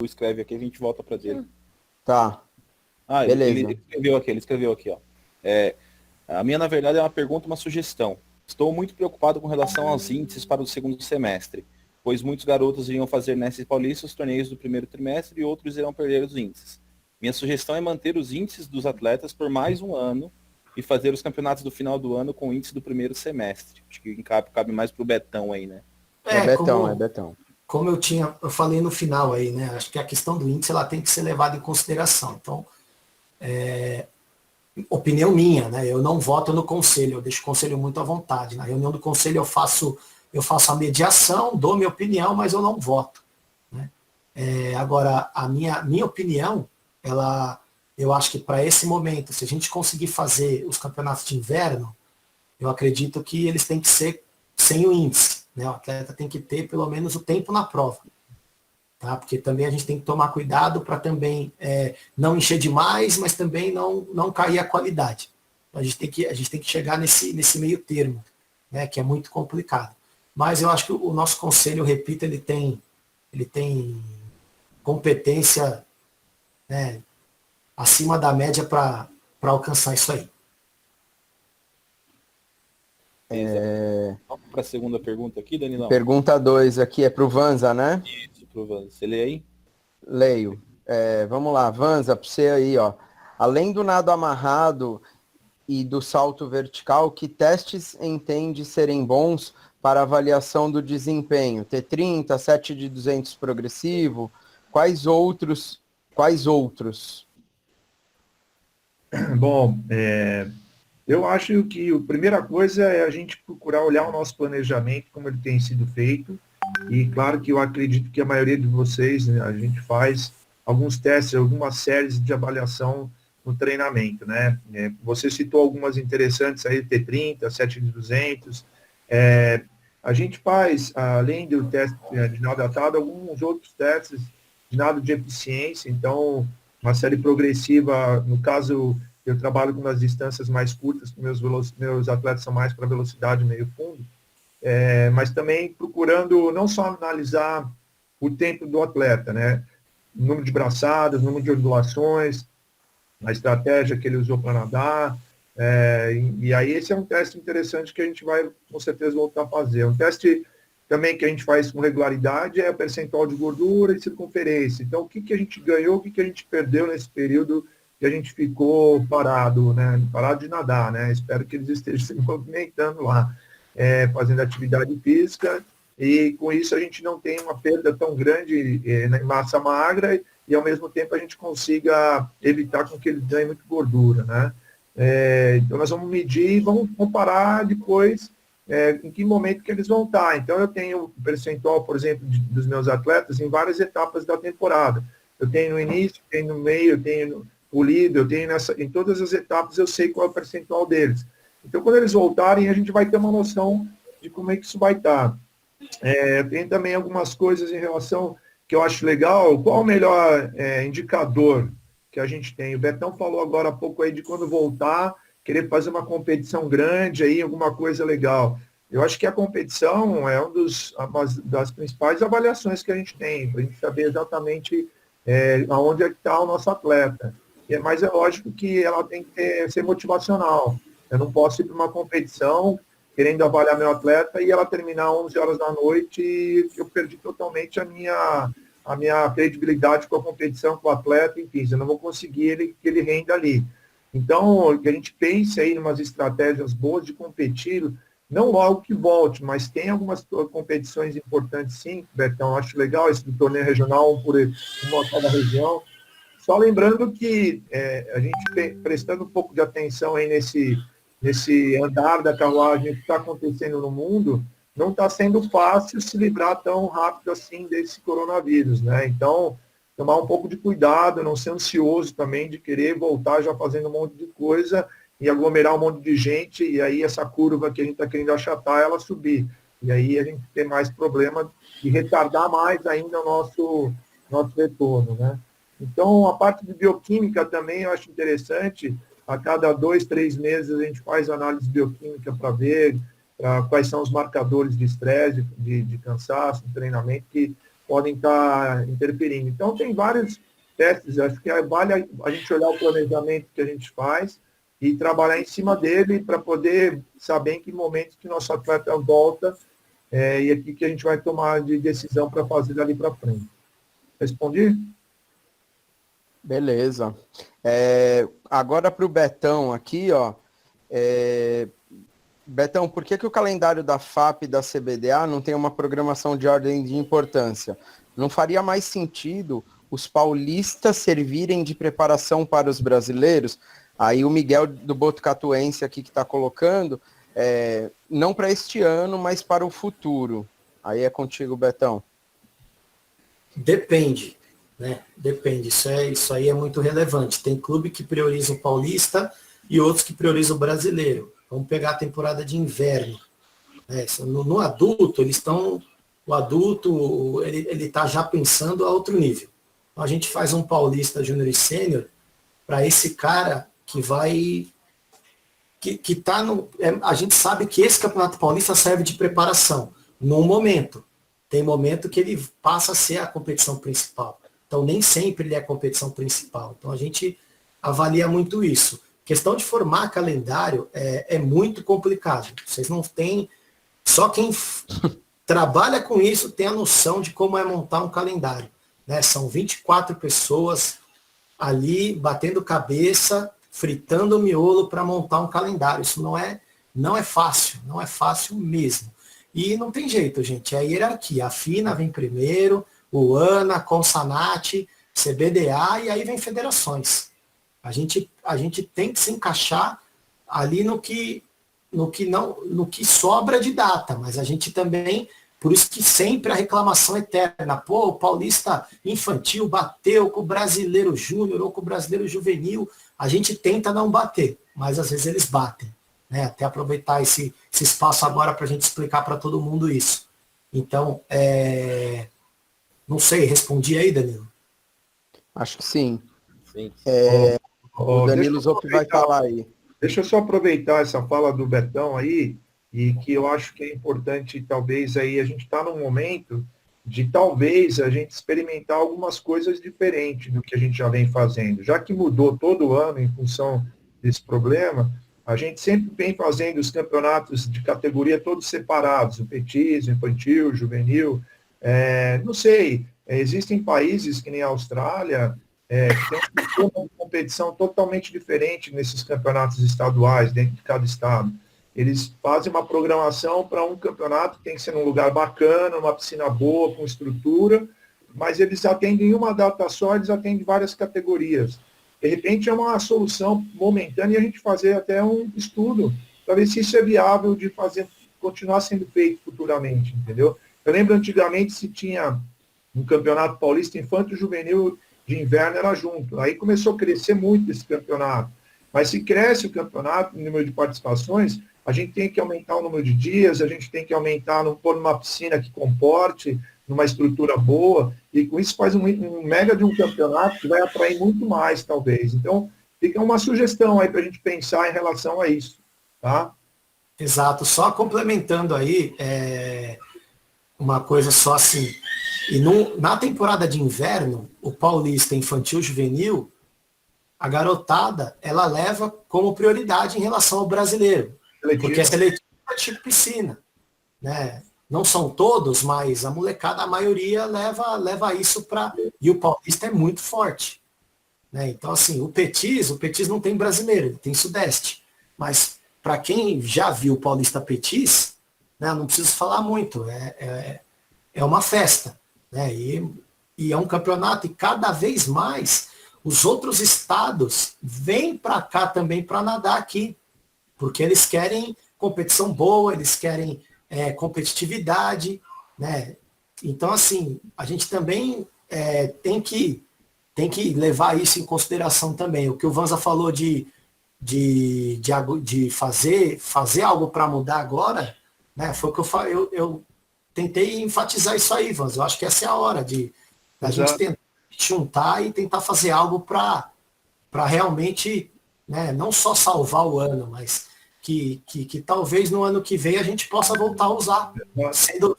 escreve aqui, a gente volta para dele. Tá. Ah, Beleza. ele escreveu aqui, ó. A minha, na verdade, é uma pergunta, uma sugestão. Estou muito preocupado com relação aos índices para o segundo semestre, pois muitos garotos iriam fazer Nesses Paulista os torneios do primeiro trimestre e outros irão perder os índices. Minha sugestão é manter os índices dos atletas por mais um ano e fazer os campeonatos do final do ano com o índice do primeiro semestre. Acho que cabe mais pro Betão aí, né? É Betão, é Como, Betão. como eu falei no final aí, né? Acho que a questão do índice ela tem que ser levada em consideração. Então, opinião minha, né? Eu não voto no conselho, eu deixo o conselho muito à vontade. Na reunião do conselho eu faço a mediação, dou minha opinião, mas eu não voto. Né? Agora, a minha opinião, eu acho que para esse momento, se a gente conseguir fazer os campeonatos de inverno, eu acredito que eles têm que ser sem o índice. Né? O atleta tem que ter pelo menos o tempo na prova. Tá? Porque também a gente tem que tomar cuidado para também não encher demais, mas também não cair a qualidade. A gente tem que chegar nesse meio termo, né? Que é muito complicado. Mas eu acho que o nosso conselho, eu repito, ele tem competência, né, acima da média para alcançar isso aí. Vamos para a segunda pergunta aqui, Danilão. Pergunta 2 aqui é pro Vanza, né? Isso, pro Vanza. Você lê aí? Leio. Vamos lá, Vanza, para você aí, ó. Além do nado amarrado e do salto vertical, que testes entende serem bons para avaliação do desempenho? T30, 7 de 200 progressivo? Quais outros? Bom, eu acho que a primeira coisa é a gente procurar olhar o nosso planejamento, como ele tem sido feito. E claro que eu acredito que a maioria de vocês, né, a gente faz alguns testes, algumas séries de avaliação no treinamento, né? Você citou algumas interessantes aí, T30, 7 de 200. A gente faz, além do teste de nado adaptado, alguns outros testes de nado de eficiência. Então, uma série progressiva, no caso, eu trabalho com as distâncias mais curtas, meus atletas são mais para velocidade meio fundo, mas também procurando não só analisar o tempo do atleta, né? Número de braçadas, número de ondulações, a estratégia que ele usou para nadar, e aí esse é um teste interessante que a gente vai com certeza voltar a fazer. Um teste também que a gente faz com regularidade é o percentual de gordura e circunferência. Então, o que a gente ganhou, o que a gente perdeu nesse período que a gente ficou parado, né? Parado de nadar, né? Espero que eles estejam se movimentando lá, fazendo atividade física, e com isso a gente não tem uma perda tão grande em massa magra e ao mesmo tempo a gente consiga evitar com que eles ganhem muito gordura, né? Então nós vamos medir e vamos comparar depois em que momento que eles vão estar. Então eu tenho o percentual, por exemplo, dos meus atletas em várias etapas da temporada. Eu tenho no início, tenho no meio, eu tenho o líder, eu tenho em todas as etapas eu sei qual é o percentual deles. Então quando eles voltarem a gente vai ter uma noção de como é que isso vai estar. Tem também algumas coisas em relação que eu acho legal. Qual o melhor indicador que a gente tem? O Betão falou agora há pouco aí de quando voltar, querer fazer uma competição grande aí, alguma coisa legal. Eu acho que a competição é uma das principais avaliações que a gente tem, para a gente saber exatamente aonde é que está o nosso atleta. Mas é lógico que ela tem que ser motivacional. Eu não posso ir para uma competição querendo avaliar meu atleta e ela terminar 11 horas da noite e eu perdi totalmente a minha credibilidade com a competição, com o atleta, enfim, eu não vou conseguir que ele renda ali. Então, que a gente pense aí em umas estratégias boas de competir, não logo que volte, mas tem algumas competições importantes sim, Betão, acho legal esse do torneio regional, um por uma cada região. Só lembrando que a gente prestando um pouco de atenção aí nesse andar da carruagem que está acontecendo no mundo, não está sendo fácil se livrar tão rápido assim desse coronavírus, né? Então, tomar um pouco de cuidado, não ser ansioso também de querer voltar já fazendo um monte de coisa e aglomerar um monte de gente, e aí essa curva que a gente está querendo achatar, ela subir. E aí a gente tem mais problema de retardar mais ainda o nosso retorno, né? Então, a parte de bioquímica também eu acho interessante. A cada 2, 3 meses a gente faz análise bioquímica para ver quais são os marcadores de estresse, de cansaço, de treinamento, que podem estar interferindo. Então, tem vários testes, acho que vale a gente olhar o planejamento que a gente faz e trabalhar em cima dele para poder saber em que momento que nosso atleta volta e aqui que a gente vai tomar de decisão para fazer dali para frente. Respondi? Beleza. Agora para o Betão aqui, ó. Betão, por que o calendário da FAP e da CBDA não tem uma programação de ordem de importância? Não faria mais sentido os paulistas servirem de preparação para os brasileiros? Aí o Miguel do Botucatuense aqui que está colocando, não para este ano, mas para o futuro. Aí é contigo, Betão. Depende, né? Depende. Isso aí é muito relevante. Tem clube que prioriza o paulista e outros que priorizam o brasileiro. Vamos pegar a temporada de inverno. No adulto, o adulto ele está já pensando a outro nível. Então, a gente faz um paulista júnior e sênior para esse cara que vai... que tá no... a gente sabe que esse campeonato paulista serve de preparação. No momento. Tem momento que ele passa a ser a competição principal. Então, nem sempre ele é a competição principal. Então, a gente avalia muito isso. Questão de formar calendário é muito complicado. Vocês não têm... Só quem trabalha com isso tem a noção de como é montar um calendário. Né? São 24 pessoas ali batendo cabeça, fritando o miolo para montar um calendário. Isso não é fácil. Não é fácil mesmo. E não tem jeito, gente. É a hierarquia. A FINA vem primeiro, o ANA, Consanat, CBDA e aí vem federações. A gente tem que se encaixar ali no que sobra de data, mas a gente também, por isso que sempre a reclamação eterna, pô, o paulista infantil bateu com o brasileiro júnior ou com o brasileiro juvenil, a gente tenta não bater, mas às vezes eles batem, né? Até aproveitar esse espaço agora para a gente explicar para todo mundo isso. Então, não sei, respondi aí, Danilo? Acho que sim. Sim. O Danilo Zoppi vai falar aí. Deixa eu só aproveitar essa fala do Betão aí, e que eu acho que é importante, talvez, aí a gente está num momento de talvez a gente experimentar algumas coisas diferentes do que a gente já vem fazendo. Já que mudou todo ano em função desse problema, a gente sempre vem fazendo os campeonatos de categoria todos separados, o petismo, infantil, juvenil. Não sei, existem países que nem a Austrália, que tem uma competição totalmente diferente nesses campeonatos estaduais, dentro de cada estado. Eles fazem uma programação para um campeonato que tem que ser num lugar bacana, uma piscina boa, com estrutura, mas eles atendem uma data só, eles atendem várias categorias. De repente é uma solução momentânea a gente fazer até um estudo para ver se isso é viável de fazer, continuar sendo feito futuramente, entendeu? Eu lembro antigamente se tinha um campeonato paulista infanto juvenil de inverno era junto. Aí começou a crescer muito esse campeonato. Mas se cresce o campeonato, o número de participações, a gente tem que aumentar o número de dias, a gente tem que aumentar, pôr numa piscina que comporte, numa estrutura boa, e com isso faz um mega de um campeonato que vai atrair muito mais, talvez. Então, fica uma sugestão aí para a gente pensar em relação a isso, tá? Exato. Só complementando aí, uma coisa só assim, e na temporada de inverno, o paulista infantil juvenil, a garotada, ela leva como prioridade em relação ao brasileiro. Porque é seletiva tipo piscina. Né? Não são todos, mas a molecada, a maioria, leva isso para... E o paulista é muito forte. Né? Então, assim, o Petis não tem brasileiro, ele tem sudeste. Mas, para quem já viu o paulista Petis, né, não preciso falar muito, é uma festa. Né? E é um campeonato, e cada vez mais os outros estados vêm para cá também para nadar aqui, porque eles querem competição boa, eles querem competitividade, né? Então, assim, a gente também tem que levar isso em consideração também. O que o Vanza falou de fazer algo para mudar agora, né? Foi o que eu tentei enfatizar isso aí, Vans. Eu acho que essa é a hora da gente tentar juntar e tentar fazer algo para realmente, né, não só salvar o ano, mas que talvez no ano que vem a gente possa voltar a usar,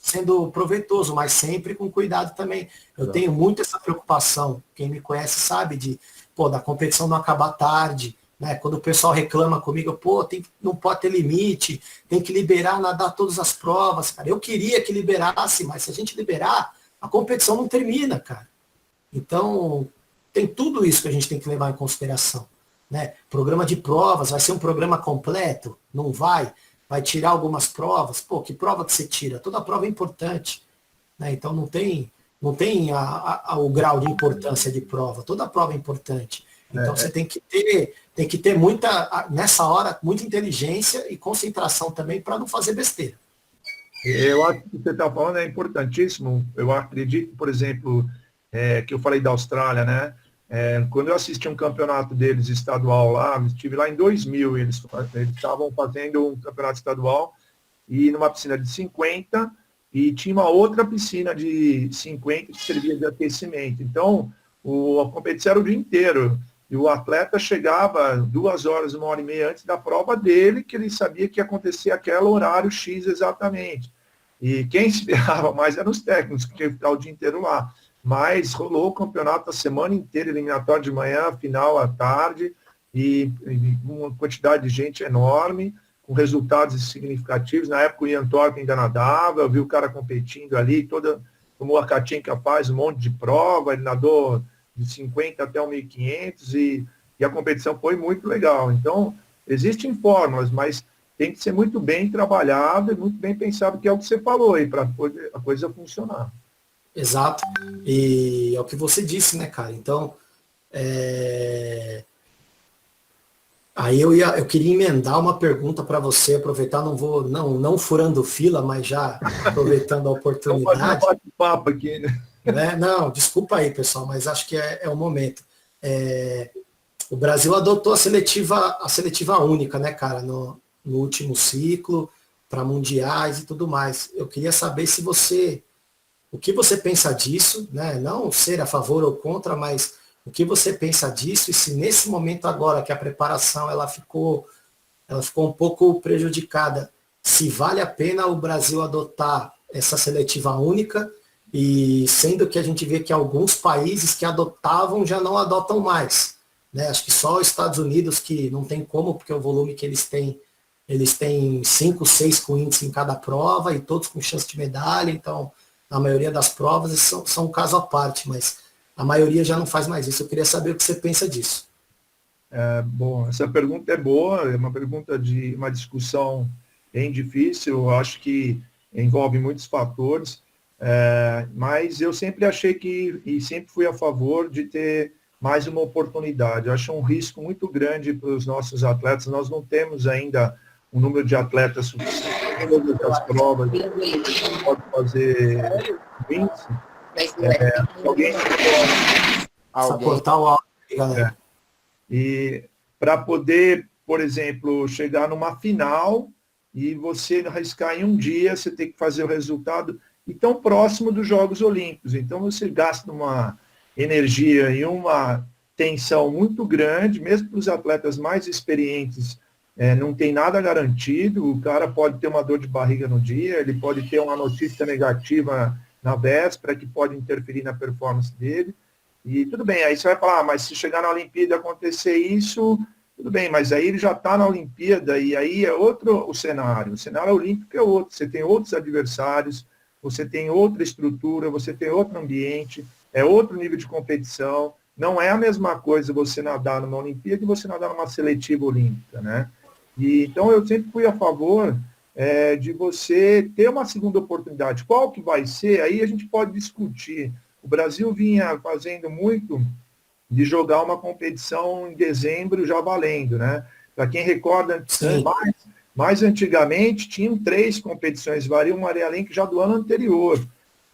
sendo proveitoso, mas sempre com cuidado também. Eu tenho muito essa preocupação, quem me conhece sabe da competição não acabar tarde, né? Quando o pessoal reclama comigo, não pode ter limite, tem que liberar, nadar todas as provas, cara. Eu queria que liberasse, mas se a gente liberar, a competição não termina, cara. Então, tem tudo isso que a gente tem que levar em consideração, né? Programa de provas, vai ser um programa completo? Não vai? Vai tirar algumas provas? Que prova que você tira? Toda prova é importante, né? Então, não tem o grau de importância de prova. Toda prova é importante. Então, você tem que ter nessa hora, muita inteligência e concentração também para não fazer besteira. Eu acho que o que você está falando é importantíssimo. Eu acredito, por exemplo, que eu falei da Austrália, né? Quando eu assisti um campeonato deles estadual lá, estive lá em 2000, eles estavam fazendo um campeonato estadual e numa piscina de 50 e tinha uma outra piscina de 50 que servia de aquecimento. Então, a competição era o dia inteiro. E o atleta chegava 2 horas, 1h30 antes da prova dele, que ele sabia que ia acontecer aquele horário X exatamente. E quem se ferrava mais eram os técnicos, que iam ficar o dia inteiro lá. Mas rolou o campeonato a semana inteira, eliminatório de manhã, final à tarde, e uma quantidade de gente enorme, com resultados significativos. Na época o Ian Thorpe ainda nadava, eu vi o cara competindo ali, como a Katinka faz um monte de prova, ele nadou de 50 até 1.500 e a competição foi muito legal. Então, existem fórmulas, mas tem que ser muito bem trabalhado e muito bem pensado, que é o que você falou aí, para a coisa funcionar. Exato. E é o que você disse, né, cara? Então, aí eu queria emendar uma pergunta para você, aproveitar, não furando fila, mas já aproveitando a oportunidade. Vamos um papo aqui, né? Não, desculpa aí, pessoal, mas acho que é o momento. O Brasil adotou a seletiva única, né, cara, no último ciclo, para mundiais e tudo mais. Eu queria saber o que você pensa disso, né? Não ser a favor ou contra, mas o que você pensa disso e se nesse momento agora que a preparação ela ficou um pouco prejudicada, se vale a pena o Brasil adotar essa seletiva única, e sendo que a gente vê que alguns países que adotavam já não adotam mais, né? Acho que só os Estados Unidos, que não tem como, porque o volume que eles têm 5, 6 com índice em cada prova e todos com chance de medalha, então a maioria das provas são um caso à parte, mas a maioria já não faz mais isso. Eu queria saber o que você pensa disso. Bom, essa pergunta é boa, é uma pergunta de uma discussão bem difícil, eu acho que envolve muitos fatores, mas eu sempre achei e sempre fui a favor de ter mais uma oportunidade. Eu acho um risco muito grande para os nossos atletas, nós não temos ainda um número de atletas suficiente para as provas, pode fazer 20. Alguém cortar o áudio, galera. E para poder, por exemplo, chegar numa final e você arriscar em um dia, você tem que fazer o resultado e tão próximo dos Jogos Olímpicos. Então você gasta uma energia e uma tensão muito grande, mesmo para os atletas mais experientes, não tem nada garantido, o cara pode ter uma dor de barriga no dia, ele pode ter uma notícia negativa na véspera, que pode interferir na performance dele, e tudo bem, aí você vai falar, mas se chegar na Olimpíada e acontecer isso, tudo bem, mas aí ele já está na Olimpíada, e aí é outro o cenário olímpico é outro, você tem outros adversários, você tem outra estrutura, você tem outro ambiente, é outro nível de competição, não é a mesma coisa você nadar numa Olimpíada e você nadar numa seletiva olímpica, né? E, então eu sempre fui a favor de você ter uma segunda oportunidade. Qual que vai ser? Aí a gente pode discutir. O Brasil vinha fazendo muito de jogar uma competição em dezembro já valendo, né? Para quem recorda, mais antigamente tinham 3 competições, varia uma Maria Lenk já do ano anterior.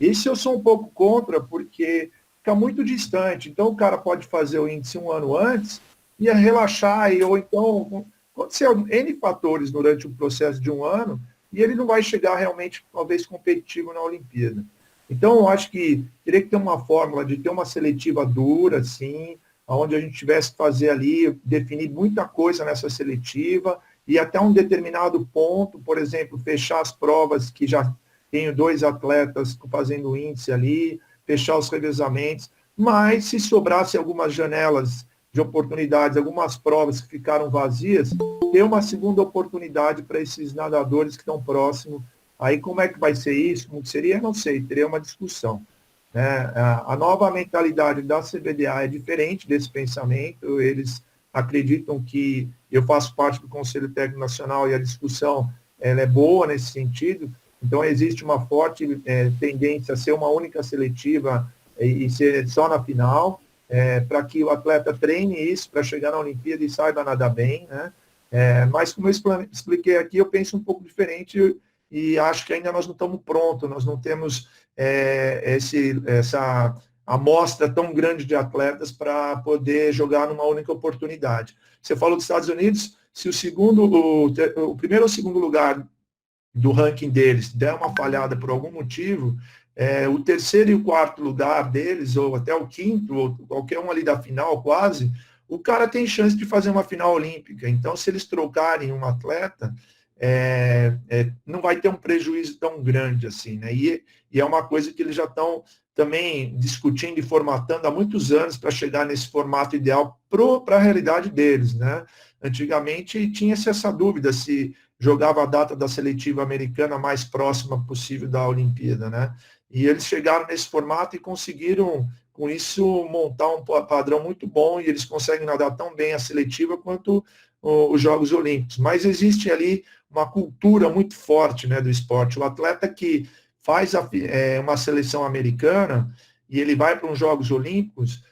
Isso eu sou um pouco contra, porque fica muito distante. Então o cara pode fazer o índice um ano antes e relaxar, ou então aconteceu N fatores durante o processo de um ano e ele não vai chegar realmente, talvez, competitivo na Olimpíada. Então, eu acho que teria que ter uma fórmula de ter uma seletiva dura, assim, onde a gente tivesse que fazer ali, definir muita coisa nessa seletiva e até um determinado ponto, por exemplo, fechar as provas que já tenho 2 atletas fazendo índice ali, fechar os revezamentos, mas se sobrasse algumas janelas de oportunidades, algumas provas que ficaram vazias, ter uma segunda oportunidade para esses nadadores que estão próximos. Aí como é que vai ser isso? Como seria? Não sei, teria uma discussão. Né? A nova mentalidade da CBDA é diferente desse pensamento, eles acreditam que eu faço parte do Conselho Técnico Nacional e a discussão ela é boa nesse sentido, então existe uma forte tendência a ser uma única seletiva e ser só na final, para que o atleta treine isso, para chegar na Olimpíada e saiba nadar bem, né? Mas como eu expliquei aqui, eu penso um pouco diferente e acho que ainda nós não estamos prontos, nós não temos essa amostra tão grande de atletas para poder jogar numa única oportunidade. Você falou dos Estados Unidos, se o primeiro ou segundo lugar do ranking deles der uma falhada por algum motivo, o terceiro e o quarto lugar deles, ou até o quinto, ou qualquer um ali da final quase, o cara tem chance de fazer uma final olímpica. Então, se eles trocarem um atleta, não vai ter um prejuízo tão grande assim, né? E é uma coisa que eles já estão também discutindo e formatando há muitos anos para chegar nesse formato ideal para a realidade deles, né? Antigamente tinha-se essa dúvida se jogava a data da seletiva americana mais próxima possível da Olimpíada, né? E eles chegaram nesse formato e conseguiram, com isso, montar um padrão muito bom, e eles conseguem nadar tão bem a seletiva quanto os Jogos Olímpicos. Mas existe ali uma cultura muito forte, né, do esporte. O atleta que faz uma seleção americana e ele vai para os Jogos Olímpicos,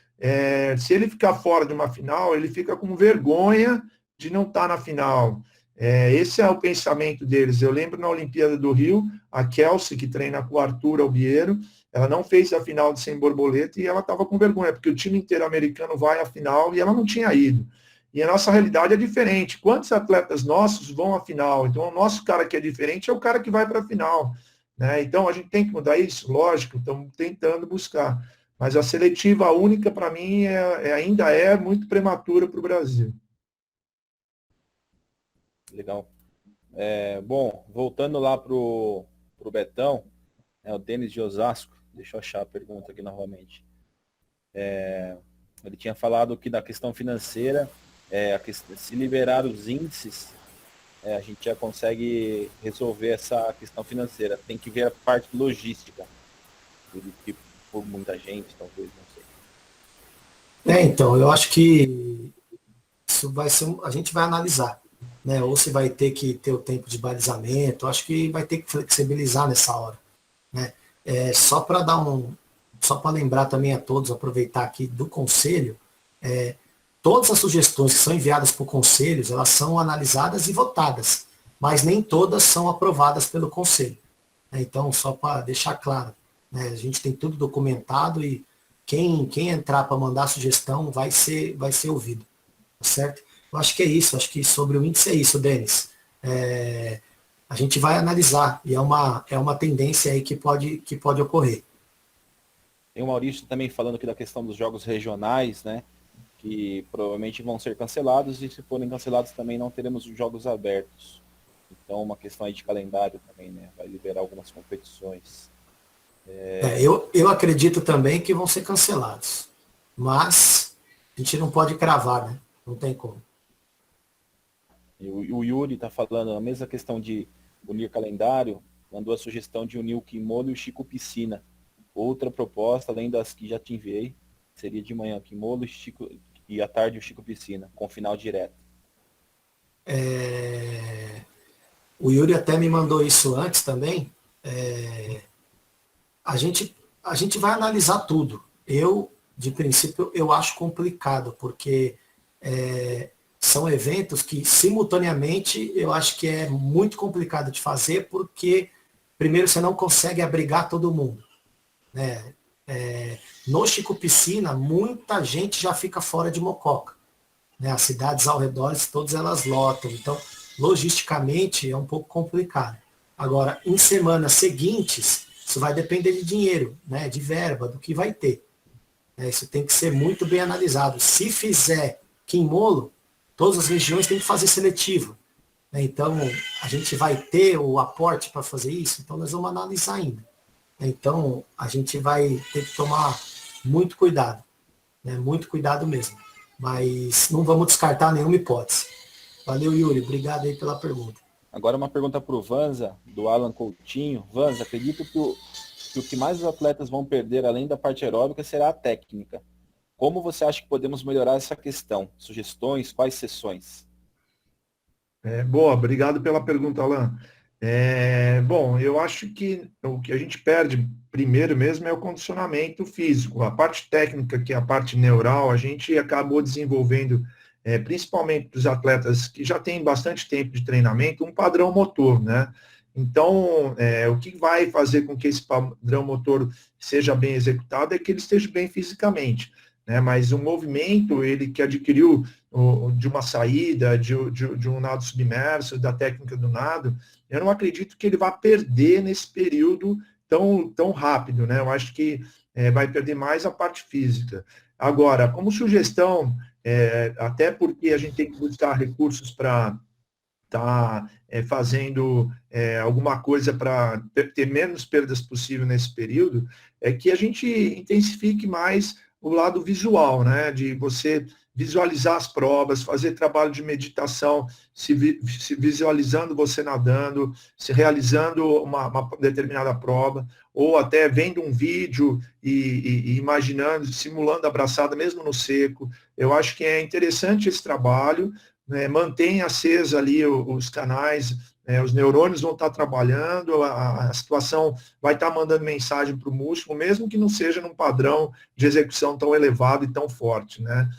se ele ficar fora de uma final, ele fica com vergonha de não estar na final. Esse é o pensamento deles. Eu lembro na Olimpíada do Rio, a Kelsey, que treina com o Arthur Albiero, ela não fez a final de 100 borboleta e ela estava com vergonha, porque o time inteiro americano vai à final e ela não tinha ido. E a nossa realidade é diferente. Quantos atletas nossos vão à final? Então, o nosso cara que é diferente é o cara que vai para a final. Né? Então, a gente tem que mudar isso? Lógico, estamos tentando buscar. Mas a seletiva única, para mim, ainda é muito prematura para o Brasil. Legal. Bom, voltando lá para o Betão, o Denis de Osasco, deixa eu achar a pergunta aqui novamente. Ele tinha falado que da questão financeira, se liberar os índices, a gente já consegue resolver essa questão financeira. Tem que ver a parte logística, tipo, por muita gente, talvez, não sei. Então, eu acho que isso vai ser, a gente vai analisar, né? Ou se vai ter que ter o tempo de balizamento, acho que vai ter que flexibilizar nessa hora, né? Só para lembrar também a todos, aproveitar aqui do conselho, todas as sugestões que são enviadas para o conselho, elas são analisadas e votadas, mas nem todas são aprovadas pelo conselho. Então, só para deixar claro, né, a gente tem tudo documentado e quem entrar para mandar sugestão vai ser ouvido, tá certo? Eu acho que é isso, acho que sobre o índice é isso, Denis. A gente vai analisar e é uma tendência aí que pode ocorrer. Tem o Maurício também falando aqui da questão dos jogos regionais, né? Que provavelmente vão ser cancelados, e se forem cancelados também não teremos os jogos abertos. Então, uma questão aí de calendário também, né? Vai liberar algumas competições. Eu acredito também que vão ser cancelados, mas a gente não pode cravar, né? Não tem como. E o Yuri está falando a mesma questão de unir calendário, mandou a sugestão de unir o Kimono e o Chico Piscina. Outra proposta, além das que já te enviei, seria de manhã o Kimono e à tarde o Chico Piscina, com final direto. O Yuri até me mandou isso antes também. A gente vai analisar tudo. De princípio, eu acho complicado, porque são eventos que, simultaneamente, eu acho que é muito complicado de fazer, porque, primeiro, você não consegue abrigar todo mundo. Né? No Chico Piscina, muita gente já fica fora de Mococa. Né? As cidades ao redor, todas elas lotam. Então, logisticamente, é um pouco complicado. Agora, em semanas seguintes, isso vai depender de dinheiro, né? De verba, do que vai ter. Isso tem que ser muito bem analisado. Se fizer Quimolo, todas as regiões têm que fazer seletivo. né? Então, a gente vai ter o aporte para fazer isso? Então, nós vamos analisar ainda. Então, a gente vai ter que tomar muito cuidado, né? Muito cuidado mesmo. Mas não vamos descartar nenhuma hipótese. Valeu, Yuri. Obrigado aí pela pergunta. Agora uma pergunta para o Vanza, do Alan Coutinho. Vanza, acredito que o que mais os atletas vão perder, além da parte aeróbica, será a técnica. Como você acha que podemos melhorar essa questão? Sugestões? Quais sessões? Boa, obrigado pela pergunta, Alan. Bom, eu acho que o que a gente perde primeiro mesmo é o condicionamento físico. A parte técnica, que é a parte neural, a gente acabou desenvolvendo, principalmente dos atletas que já têm bastante tempo de treinamento, um padrão motor, né? Então, o que vai fazer com que esse padrão motor seja bem executado é que ele esteja bem fisicamente, né? Mas o movimento, ele que adquiriu de uma saída, de um nado submerso, da técnica do nado, eu não acredito que ele vá perder nesse período tão rápido, né? Eu acho que vai perder mais a parte física. Agora, como sugestão, até porque a gente tem que buscar recursos para estar fazendo alguma coisa para ter menos perdas possível nesse período, é que a gente intensifique mais o lado visual, né? De você visualizar as provas, fazer trabalho de meditação, se visualizando você nadando, se realizando uma determinada prova, ou até vendo um vídeo e imaginando, simulando a braçada mesmo no seco. Eu acho que é interessante esse trabalho, né? Mantém acesa ali os canais, os neurônios vão estar trabalhando, a situação vai estar mandando mensagem para o músculo, mesmo que não seja num padrão de execução tão elevado e tão forte, né?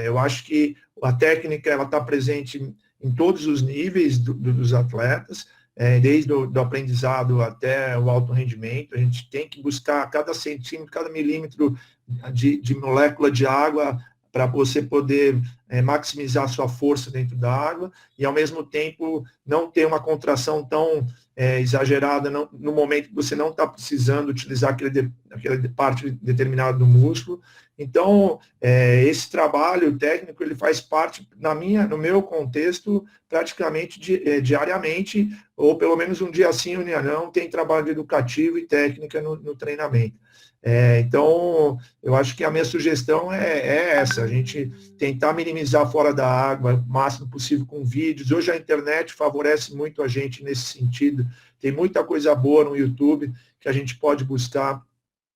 Eu acho que a técnica ela está presente em todos os níveis dos atletas, desde do aprendizado até o alto rendimento. A gente tem que buscar cada centímetro, cada milímetro de molécula de água para você poder maximizar a sua força dentro da água e, ao mesmo tempo, não ter uma contração tão exagerada no momento que você não está precisando utilizar aquela parte determinada do músculo. Então, esse trabalho técnico, ele faz parte, no meu contexto, praticamente diariamente, ou pelo menos um dia sim, um dia não, tem trabalho educativo e técnica no treinamento. Então, eu acho que a minha sugestão é essa, a gente tentar minimizar fora da água o máximo possível com vídeos. Hoje a internet favorece muito a gente nesse sentido, tem muita coisa boa no YouTube que a gente pode buscar,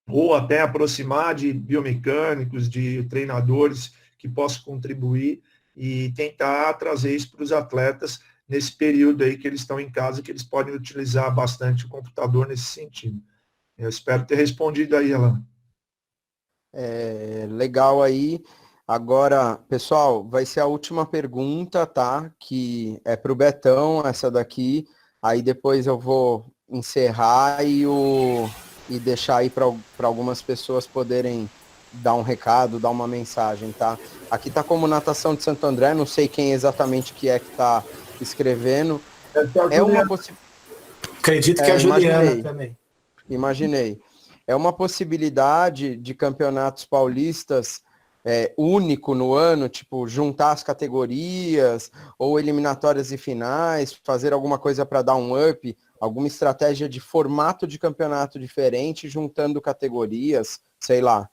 ou até aproximar de biomecânicos, de treinadores que possam contribuir e tentar trazer isso para os atletas nesse período aí que eles estão em casa, que eles podem utilizar bastante o computador nesse sentido. Eu espero ter respondido aí, Alan. Legal aí. Agora, pessoal, vai ser a última pergunta, tá? Que é para o Betão, essa daqui. Aí depois eu vou encerrar e deixar aí para algumas pessoas poderem dar um recado, dar uma mensagem, tá? Aqui tá como Natação de Santo André, não sei quem exatamente que está escrevendo. É uma possibilidade. Acredito que a Juliana também. Imaginei. É uma possibilidade de campeonatos paulistas único no ano, tipo, juntar as categorias, ou eliminatórias e finais, fazer alguma coisa para dar um up, alguma estratégia de formato de campeonato diferente, juntando categorias, sei lá.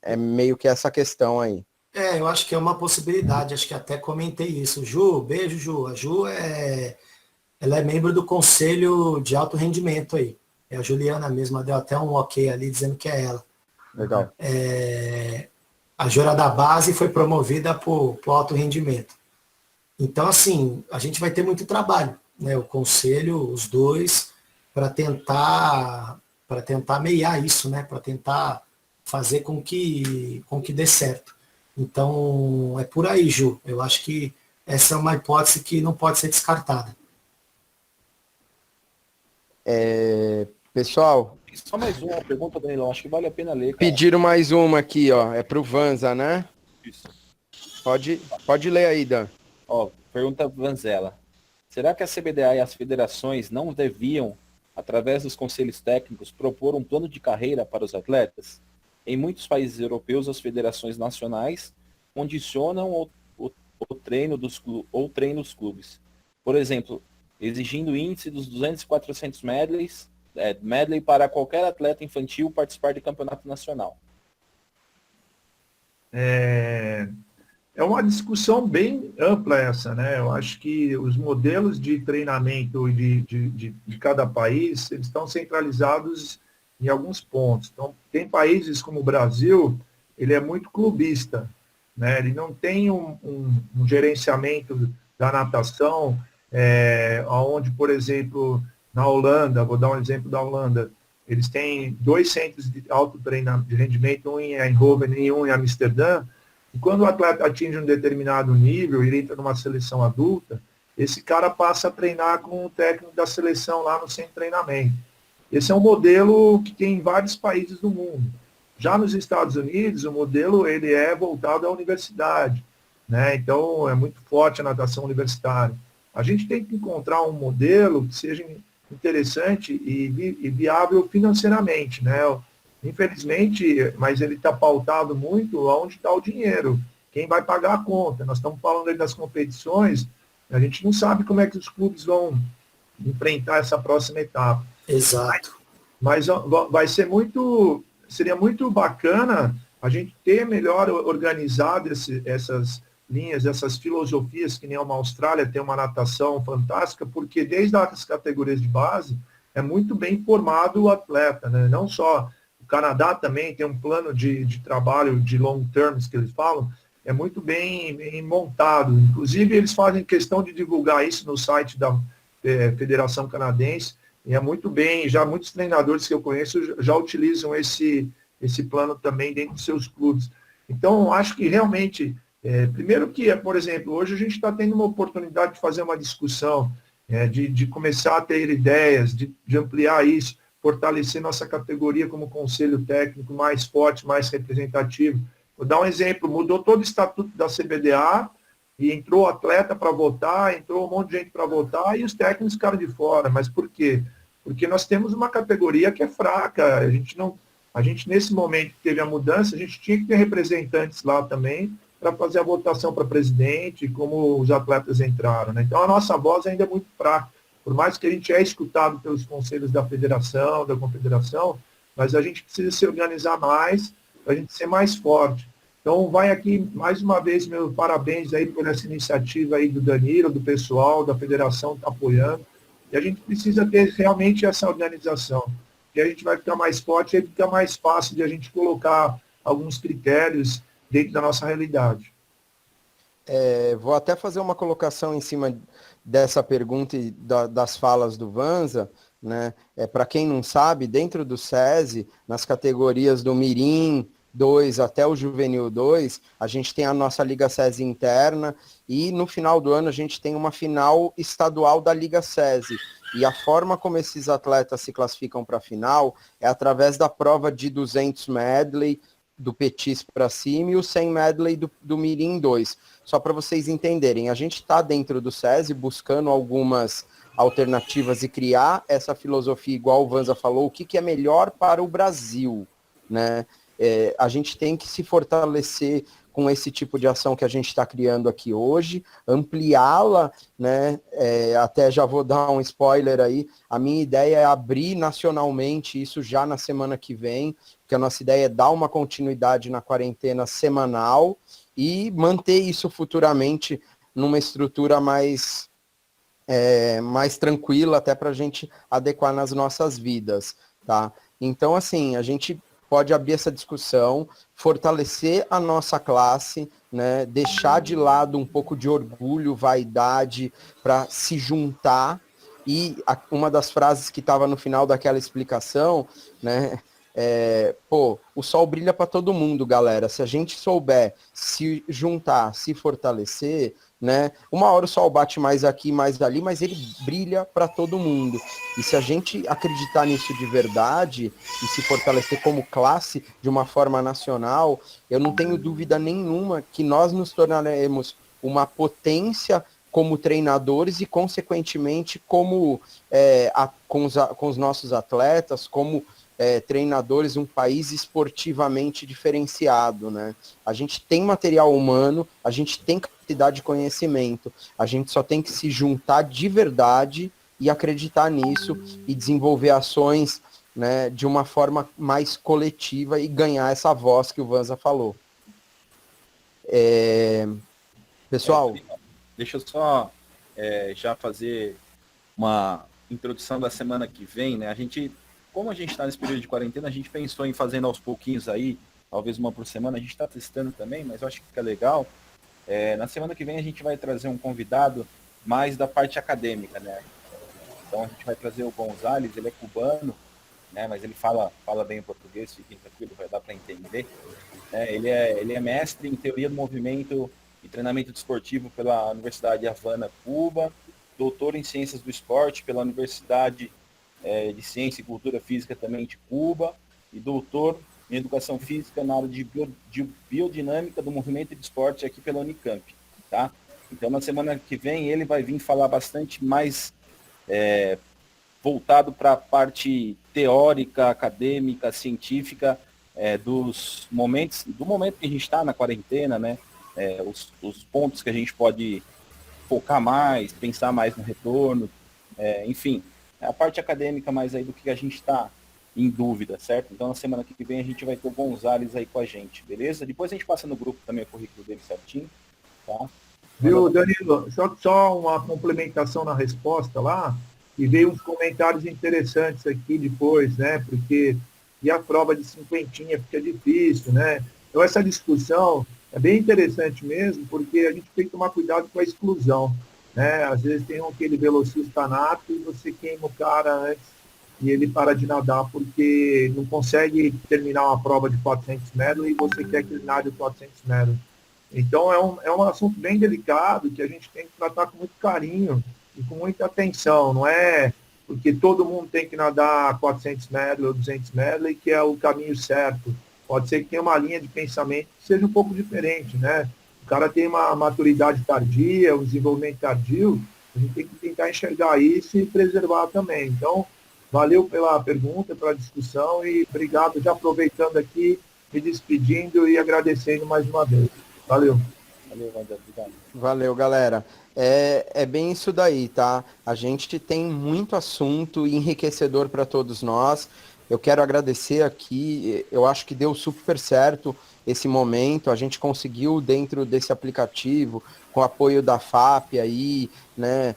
É meio que essa questão aí. Eu acho que é uma possibilidade, acho que até comentei isso. Ju, beijo, Ju. A Ju ela é membro do Conselho de Alto Rendimento aí. A Juliana mesma deu até um ok ali, dizendo que é ela. Legal. A Jura da Base foi promovida para o alto rendimento. Então, assim, a gente vai ter muito trabalho, né? O Conselho, os dois, para tentar meiar isso, né? Para tentar fazer com que dê certo. Então, é por aí, Ju. Eu acho que essa é uma hipótese que não pode ser descartada. Pessoal, Só mais uma pergunta, Danilo, acho que vale a pena ler. Cara. Pediram mais uma aqui, ó. É pro Vanza, né? Isso. Pode ler aí, Dan. Ó, pergunta Vanzella. Será que a CBDA e as federações não deviam, através dos conselhos técnicos, propor um plano de carreira para os atletas? Em muitos países europeus, as federações nacionais condicionam o treino dos clubes. Por exemplo, exigindo índice dos 200 e 400 medley para qualquer atleta infantil participar de campeonato nacional. É uma discussão bem ampla essa, né? Eu acho que os modelos de treinamento de cada país, eles estão centralizados em alguns pontos. Então, tem países como o Brasil, ele é muito clubista, né? Ele não tem um gerenciamento da natação, onde, por exemplo, na Holanda, vou dar um exemplo da Holanda, eles têm 2 centros de alto treinamento de rendimento, um em Eindhoven e um em Amsterdã. E quando o atleta atinge um determinado nível, ele entra numa seleção adulta, esse cara passa a treinar com o técnico da seleção lá no centro de treinamento. Esse é um modelo que tem em vários países do mundo. Já nos Estados Unidos, o modelo ele é voltado à universidade, né? Então, é muito forte a natação universitária. A gente tem que encontrar um modelo que seja interessante e viável financeiramente, né? Infelizmente, mas ele está pautado muito aonde está o dinheiro, quem vai pagar a conta. Nós estamos falando aí das competições, a gente não sabe como é que os clubes vão enfrentar essa próxima etapa. Exato. Mas seria muito bacana a gente ter melhor organizado essas linhas, essas filosofias, que nem uma Austrália tem uma natação fantástica, porque desde as categorias de base é muito bem formado o atleta, né? Não só o Canadá também tem um plano de trabalho de long terms, que eles falam, é muito bem montado. Inclusive, eles fazem questão de divulgar isso no site da Federação Canadense, e é muito bem, já muitos treinadores que eu conheço já utilizam esse plano também dentro dos seus clubes. Então, acho que realmente, primeiro que, por exemplo, hoje a gente está tendo uma oportunidade de fazer uma discussão, de começar a ter ideias, de ampliar isso, fortalecer nossa categoria como conselho técnico mais forte, mais representativo. Vou dar um exemplo, mudou todo o estatuto da CBDA, e entrou atleta para votar, entrou um monte de gente para votar, e os técnicos ficaram de fora. Mas por quê? Porque nós temos uma categoria que é fraca. A gente nesse momento que teve a mudança, a gente tinha que ter representantes lá também para fazer a votação para presidente, como os atletas entraram, né? Então a nossa voz ainda é muito fraca. Por mais que a gente é escutado pelos conselhos da federação, da confederação, mas a gente precisa se organizar mais para a gente ser mais forte. Então vai aqui mais uma vez meus parabéns aí por essa iniciativa aí do Danilo, do pessoal, da federação que está apoiando. E a gente precisa ter realmente essa organização, que a gente vai ficar mais forte e fica mais fácil de a gente colocar alguns critérios dentro da nossa realidade. Vou até fazer uma colocação em cima dessa pergunta e das falas do Vanza, né? Para quem não sabe, dentro do SESI, nas categorias do Mirim 2 até o Juvenil 2, a gente tem a nossa Liga SESI interna e no final do ano a gente tem uma final estadual da Liga SESI. E a forma como esses atletas se classificam para a final é através da prova de 200 medley do Petis para cima e o 100 medley do Mirim 2. Só para vocês entenderem, a gente está dentro do SESI buscando algumas alternativas e criar essa filosofia, igual o Vanza falou, o que é melhor para o Brasil, né? A gente tem que se fortalecer com esse tipo de ação que a gente está criando aqui hoje, ampliá-la, né? Até já vou dar um spoiler aí, a minha ideia é abrir nacionalmente isso já na semana que vem, porque a nossa ideia é dar uma continuidade na quarentena semanal e manter isso futuramente numa estrutura mais tranquila, até para a gente adequar nas nossas vidas, tá? Então, assim, a gente pode abrir essa discussão, fortalecer a nossa classe, né? Deixar de lado um pouco de orgulho, vaidade, para se juntar. E uma das frases que estava no final daquela explicação, né? O sol brilha para todo mundo, galera. Se a gente souber se juntar, se fortalecer, né? Uma hora o sol bate mais aqui, mais ali, mas ele brilha para todo mundo. E se a gente acreditar nisso de verdade e se fortalecer como classe de uma forma nacional, eu não tenho dúvida nenhuma que nós nos tornaremos uma potência como treinadores e, consequentemente, como com os nossos atletas, como treinadores, um país esportivamente diferenciado, né? A gente tem material humano, a gente tem capacidade de conhecimento, a gente só tem que se juntar de verdade e acreditar nisso e desenvolver ações, né, de uma forma mais coletiva e ganhar essa voz que o Vanza falou. Pessoal... Deixa eu só já fazer uma introdução da semana que vem, né? Como a gente está nesse período de quarentena, a gente pensou em fazendo aos pouquinhos aí, talvez uma por semana, a gente está testando também, mas eu acho que fica legal. Na semana que vem a gente vai trazer um convidado mais da parte acadêmica, né? Então a gente vai trazer o Gonzalez, ele é cubano, né? Mas ele fala bem o português, fiquem tranquilos, vai dar para entender. Ele é mestre em teoria do movimento e treinamento desportivo pela Universidade de Havana, Cuba, doutor em ciências do esporte pela Universidade de Ciência e Cultura Física também de Cuba, e doutor em educação física na área de biodinâmica do movimento e de esporte aqui pela Unicamp, tá? Então na semana que vem ele vai vir falar bastante mais voltado para a parte teórica, acadêmica, científica do momento que a gente está na quarentena, né? Os pontos que a gente pode focar mais, pensar mais no retorno, enfim, a parte acadêmica mais aí do que a gente está em dúvida, certo? Então na semana que vem a gente vai ter o Gonzalez aí com a gente, beleza? Depois a gente passa no grupo também o currículo dele certinho, tá? Viu, Danilo, só uma complementação na resposta lá, e veio uns comentários interessantes aqui depois, né? Porque e a prova de cinquentinha fica difícil, né? Então essa discussão é bem interessante mesmo, porque a gente tem que tomar cuidado com a exclusão, né? Às vezes tem aquele velocista nato e você queima o cara antes e ele para de nadar porque não consegue terminar uma prova de 400 metros e você quer que ele nade 400 metros. Então é um assunto bem delicado que a gente tem que tratar com muito carinho e com muita atenção. Não é porque todo mundo tem que nadar 400 metros ou 200 metros e que é o caminho certo. Pode ser que tenha uma linha de pensamento que seja um pouco diferente, né? O cara tem uma maturidade tardia, um desenvolvimento tardio, a gente tem que tentar enxergar isso e preservar também. Então, valeu pela pergunta, pela discussão e obrigado, já aproveitando aqui, me despedindo e agradecendo mais uma vez. Valeu. Valeu, Wander, obrigado. Valeu, galera. É bem isso daí, tá? A gente tem muito assunto enriquecedor para todos nós. Eu quero agradecer aqui, eu acho que deu super certo esse momento, a gente conseguiu dentro desse aplicativo, com o apoio da FAP aí, né,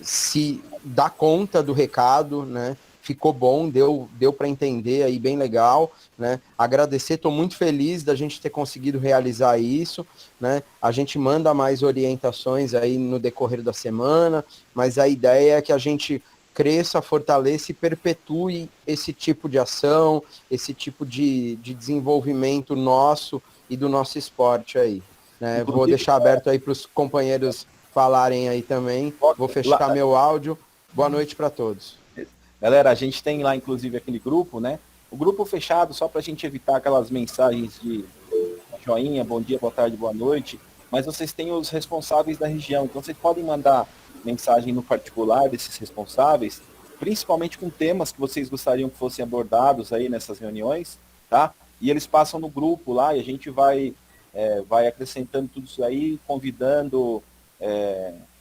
se dar conta do recado, né, ficou bom, deu para entender aí, bem legal, né, agradecer, estou muito feliz da gente ter conseguido realizar isso, né, a gente manda mais orientações aí no decorrer da semana, mas a ideia é que a gente cresça, fortaleça e perpetue esse tipo de ação, esse tipo de desenvolvimento nosso e do nosso esporte aí. Né? Vou deixar aberto aí para os companheiros falarem aí também. Vou fechar meu áudio. Boa noite para todos. Galera, a gente tem lá, inclusive, aquele grupo, né? O grupo fechado, só para a gente evitar aquelas mensagens de joinha, bom dia, boa tarde, boa noite. Mas vocês têm os responsáveis da região, então vocês podem mandar mensagem no particular desses responsáveis, principalmente com temas que vocês gostariam que fossem abordados aí nessas reuniões, tá? E eles passam no grupo lá e a gente vai acrescentando tudo isso aí, convidando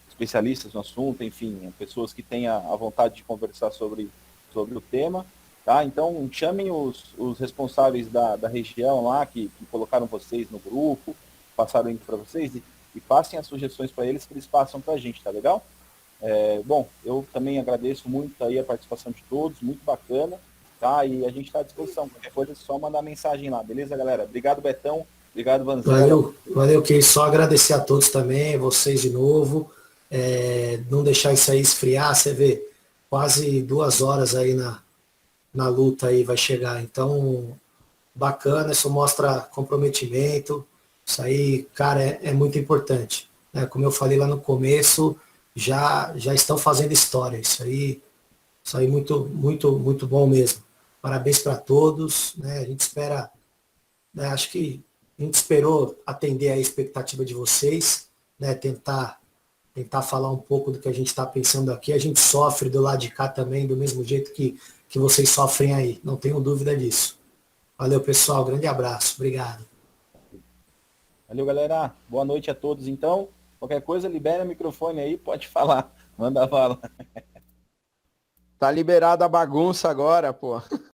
especialistas no assunto, enfim, pessoas que tenham a vontade de conversar sobre o tema, tá? Então, chamem os responsáveis da região lá, que colocaram vocês no grupo, passaram isso para vocês, e passem as sugestões para eles que eles passam para a gente, tá legal? Bom, eu também agradeço muito aí a participação de todos, muito bacana, tá? E a gente está à disposição, qualquer coisa é só mandar mensagem lá, beleza, galera? Obrigado, Betão, obrigado, Vanzano. Valeu, que só agradecer a todos também, vocês de novo, não deixar isso aí esfriar, você vê, quase 2 horas aí na luta aí vai chegar, então, bacana, isso mostra comprometimento, isso aí, cara, é muito importante. Né? Como eu falei lá no começo, já estão fazendo história. Isso aí muito, muito, muito bom mesmo. Parabéns para todos. Né? A gente espera, né? Acho que a gente esperou atender a expectativa de vocês, né? Tentar falar um pouco do que a gente está pensando aqui. A gente sofre do lado de cá também, do mesmo jeito que que vocês sofrem aí, não tenho dúvida disso. Valeu, pessoal, grande abraço, obrigado. Valeu, galera. Boa noite a todos, então. Qualquer coisa, libera o microfone aí, pode falar. Manda bala. Tá liberada a bagunça agora, pô.